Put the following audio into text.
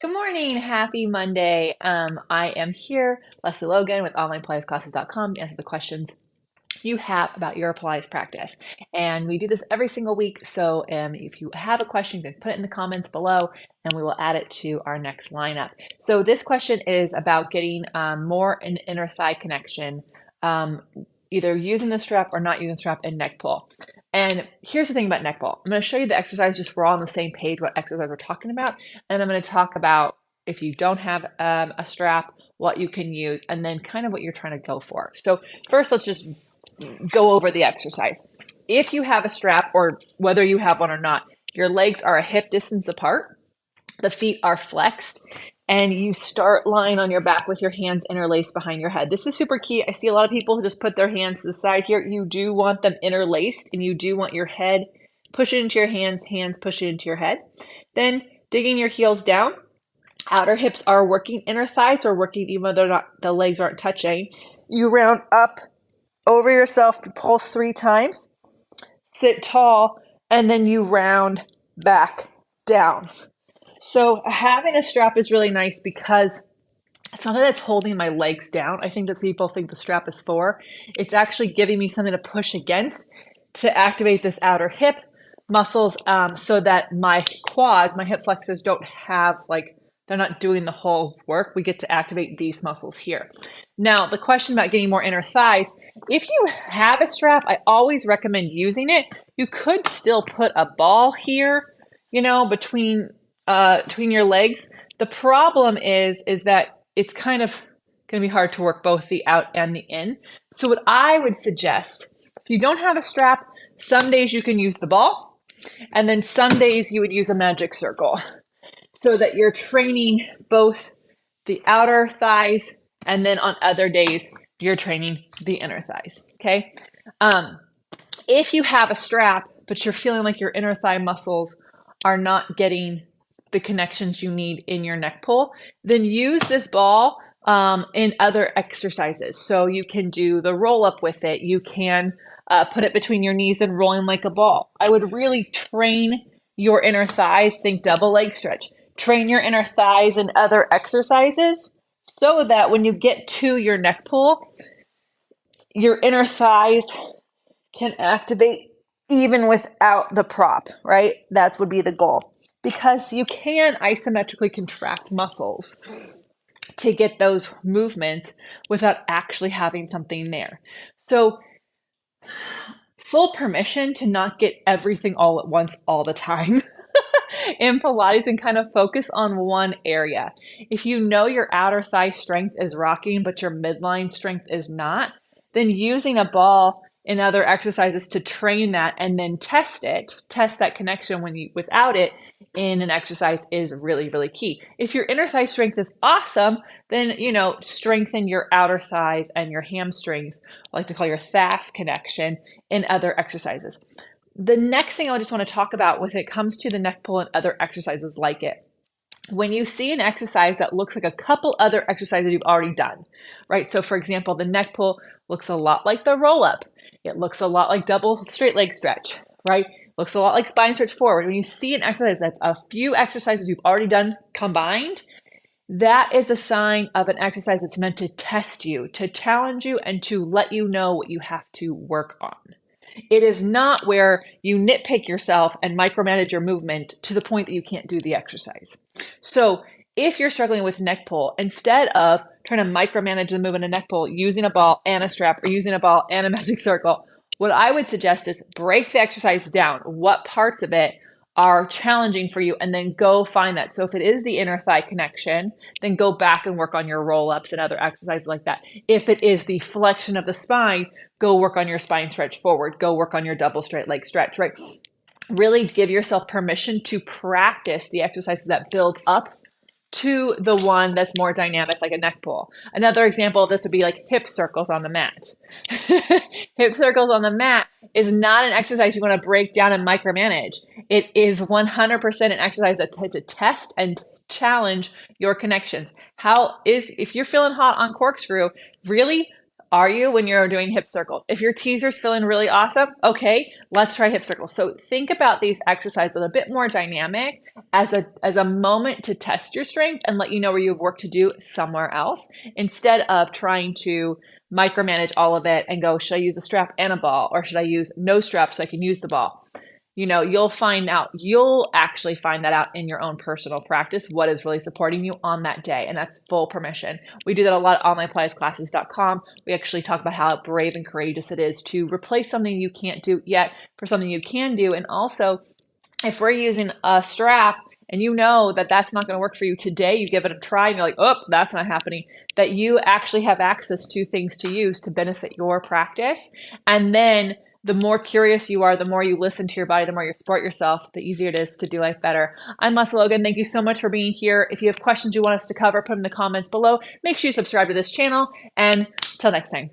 Good morning. Happy Monday. I am here, Lesley Logan with onlinepilatesclasses.com to answer the questions you have about your Pilates practice. And we do this every single week. So if you have a question, you can put it in the comments below and we will add it to our next lineup. So this question is about getting more an inner thigh connection, um, either using the strap or not using the strap in neck pull. And here's the thing about neck pull. I'm going to show you the exercise just so we're all on the same page what exercise we're talking about. And I'm going to talk about if you don't have a strap, what you can use, and then kind of what you're trying to go for. So first, let's just go over the exercise. If you have a strap or whether you have one or not, your legs are a hip distance apart, the feet are flexed, and you start lying on your back with your hands interlaced behind your head. This is super key. I see a lot of people who just put their hands to the side here. You do want them interlaced and you do want your head push it into your hands, hands push it into your head. Then digging your heels down. Outer hips are working, inner thighs are working even though they're not, the legs aren't touching. You round up over yourself, pulse 3 times, sit tall, and then you round back down. So having a strap is really nice because it's not that it's holding my legs down. I think that people think the strap is for. It's actually giving me something to push against to activate this outer hip muscles so that my quads, my hip flexors don't have they're not doing the whole work. We get to activate these muscles here. Now, the question about getting more inner thighs, if you have a strap, I always recommend using it. You could still put a ball here, between your legs. The problem is that it's kind of going to be hard to work both the out and the in. So what I would suggest, if you don't have a strap, some days you can use the ball, and then some days you would use a magic circle so that you're training both the outer thighs, and then on other days, you're training the inner thighs, okay? If you have a strap, but you're feeling like your inner thigh muscles are not getting the connections you need in your neck pull, then use this ball in other exercises. So you can do the roll up with it. You can put it between your knees and rolling like a ball. I would really train your inner thighs, think double leg stretch. Train your inner thighs in other exercises so that when you get to your neck pull, your inner thighs can activate even without the prop, right? That would be the goal. Because you can isometrically contract muscles to get those movements without actually having something there. So full permission to not get everything all at once all the time in Pilates and kind of focus on one area. If you know your outer thigh strength is rocking, but your midline strength is not, then using a ball in other exercises to train that and then test that connection without it in an exercise is really, really key. If your inner thigh strength is awesome, then, strengthen your outer thighs and your hamstrings, I like to call your thas connection in other exercises. The next thing I just want to talk about when it comes to the neck pull and other exercises like it. When you see an exercise that looks like a couple other exercises you've already done, right? So for example, the neck pull looks a lot like the roll up. It looks a lot like double straight leg stretch, right? Looks a lot like spine stretch forward. When you see an exercise that's a few exercises you've already done combined, that is a sign of an exercise that's meant to test you, to challenge you, and to let you know what you have to work on. It is not where you nitpick yourself and micromanage your movement to the point that you can't do the exercise. So if you're struggling with neck pull, instead of trying to micromanage the movement of neck pull using a ball and a strap or using a ball and a magic circle, what I would suggest is break the exercise down. What parts of it are challenging for you, and then go find that. So if it is the inner thigh connection, then go back and work on your roll-ups and other exercises like that. If it is the flexion of the spine, go work on your spine stretch forward. Go work on your double straight leg stretch, right? Really give yourself permission to practice the exercises that build up to the one that's more dynamic, like a neck pull. Another example of this would be like hip circles on the mat. Hip circles on the mat is not an exercise you want to break down and micromanage. It is 100% an exercise that's to test and challenge your connections. If you're feeling hot on corkscrew, really are you when you're doing hip circles? If your teaser's feeling really awesome, okay, let's try hip circles. So think about these exercises a bit more dynamic as a moment to test your strength and let you know where you have work to do somewhere else, instead of trying to micromanage all of it and go, should I use a strap and a ball, or should I use no strap so I can use the ball? You'll actually find that out in your own personal practice, what is really supporting you on that day. And that's full permission. We do that a lot at onlinepilatesclasses.com. We actually talk about how brave and courageous it is to replace something you can't do yet for something you can do. And also, if we're using a strap and you know that that's not going to work for you today, you give it a try and you're like, oh, that's not happening, that you actually have access to things to use to benefit your practice. And then the more curious you are, the more you listen to your body, the more you support yourself, the easier it is to do life better. I'm Lesley Logan. Thank you so much for being here. If you have questions you want us to cover, put them in the comments below. Make sure you subscribe to this channel. And till next time.